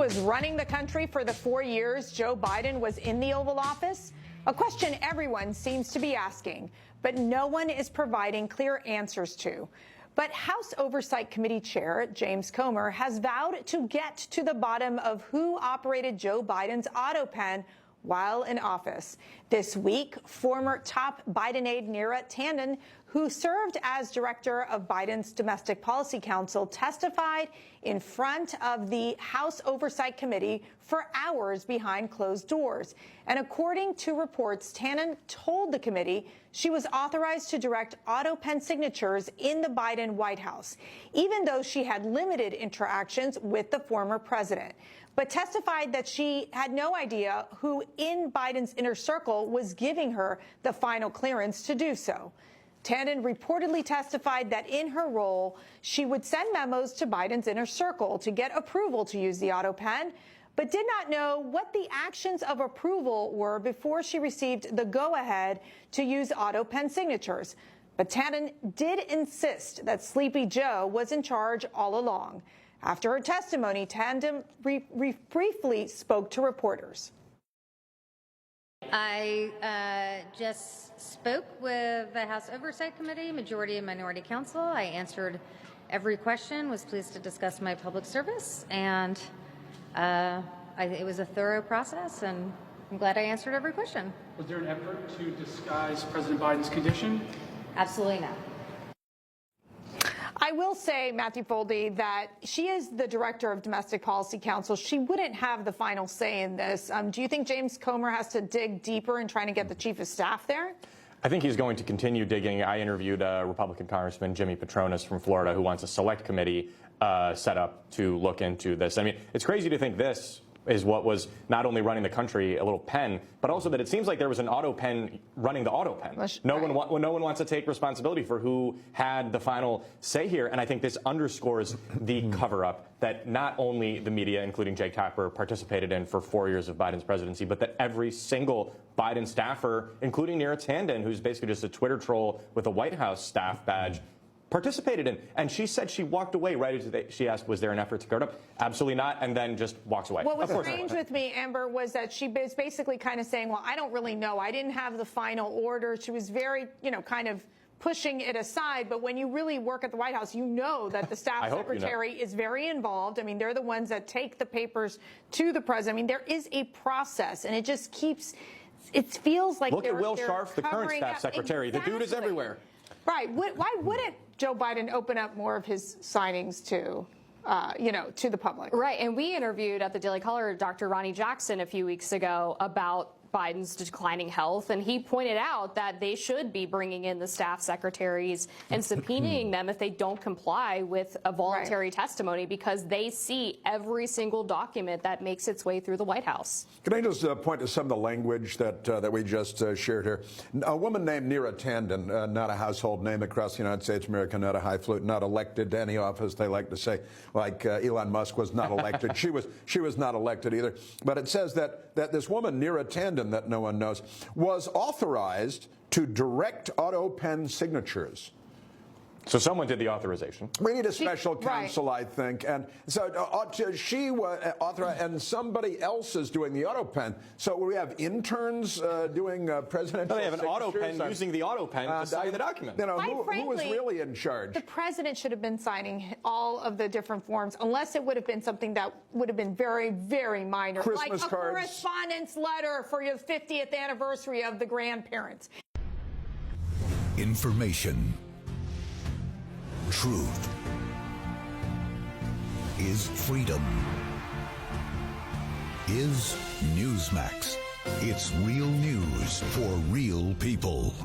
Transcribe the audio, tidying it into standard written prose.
was running the country for the 4 years Joe Biden was in the Oval Office? A question everyone seems to be asking, but no one is providing clear answers to. But House Oversight Committee Chair James Comer has vowed to get to the bottom of who operated Joe Biden's Autopen while in office. This week, former top Biden aide Neera Tanden, who served as director of Biden's Domestic Policy Council, testified in front of the House Oversight Committee for hours behind closed doors. And according to reports, Tanden told the committee she was authorized to direct Autopen signatures in the Biden White House, even though she had limited interactions with the former president, but testified that she had no idea who in Biden's inner circle was giving her the final clearance to do so. Tanden reportedly testified that in her role, she would send memos to Biden's inner circle to get approval to use the Autopen, but did not know what the actions of approval were before she received the go-ahead to use Autopen signatures. But Tanden did insist that Sleepy Joe was in charge all along. After her testimony, Tanden briefly spoke to reporters. I just spoke with the House Oversight Committee, Majority and Minority Council. I answered every question, was pleased to discuss my public service, and it was a thorough process, and I'm glad I answered every question. Was there an effort to disguise President Biden's condition? Absolutely not. I will say, Matthew Foldy, that she is the director of Domestic Policy Council. She wouldn't have the final say in this. Do you think James Comer has to dig deeper in trying to get the chief of staff there? I think he's going to continue digging. I interviewed Republican Congressman Jimmy Petronas from Florida, who wants a select committee set up to look into this. I mean, it's crazy to think this is what was not only running the country, a little pen, but also that it seems like there was an Autopen running the Autopen. No one wants to take responsibility for who had the final say here, and I think this underscores the cover-up that not only the media, including Jake Tapper, participated in for 4 years of Biden's presidency, but that every single Biden staffer, including Neera Tanden, who's basically just a Twitter troll with a White House staff badge, participated in. And she said she walked away right as she asked, was there an effort to cover it up? Absolutely not, and then just walks away. What was strange with me, Amber, was that she was basically kind of saying, well, I don't really know. I didn't have the final order. She was very, kind of pushing it aside. But when you really work at the White House, you know that the staff secretary is very involved. I mean, they're the ones that take the papers to the president. I mean, there is a process, and it just keeps, it feels like look at Will Scharf, the current staff secretary. Exactly. The dude is everywhere. Right. Why wouldn't Joe Biden open up more of his signings to, to the public? Right. And we interviewed at the Daily Caller Dr. Ronnie Jackson a few weeks ago about Biden's declining health, and he pointed out that they should be bringing in the staff secretaries and subpoenaing them if they don't comply with a voluntary testimony, because they see every single document that makes its way through the White House. Can I just point to some of the language that we just shared here? A woman named Neera Tanden, not a household name across the United States of America, not a highfalutin, not elected to any office. They like to say, like Elon Musk was not elected. She was not elected either. But it says that this woman, Neera Tanden, that no one knows, was authorized to direct Autopen signatures. So someone did the authorization. We need a special counsel, I think. And so she was authorized, and somebody else is doing the Autopen. So we have interns doing presidential they have an Autopen using the Autopen to sign the document. Who was really in charge? The president should have been signing all of the different forms, unless it would have been something that would have been very, very minor. Christmas like a cards. Correspondence letter for your 50th anniversary of the grandparents. Information. Truth is freedom. Is Newsmax. It's real news for real people.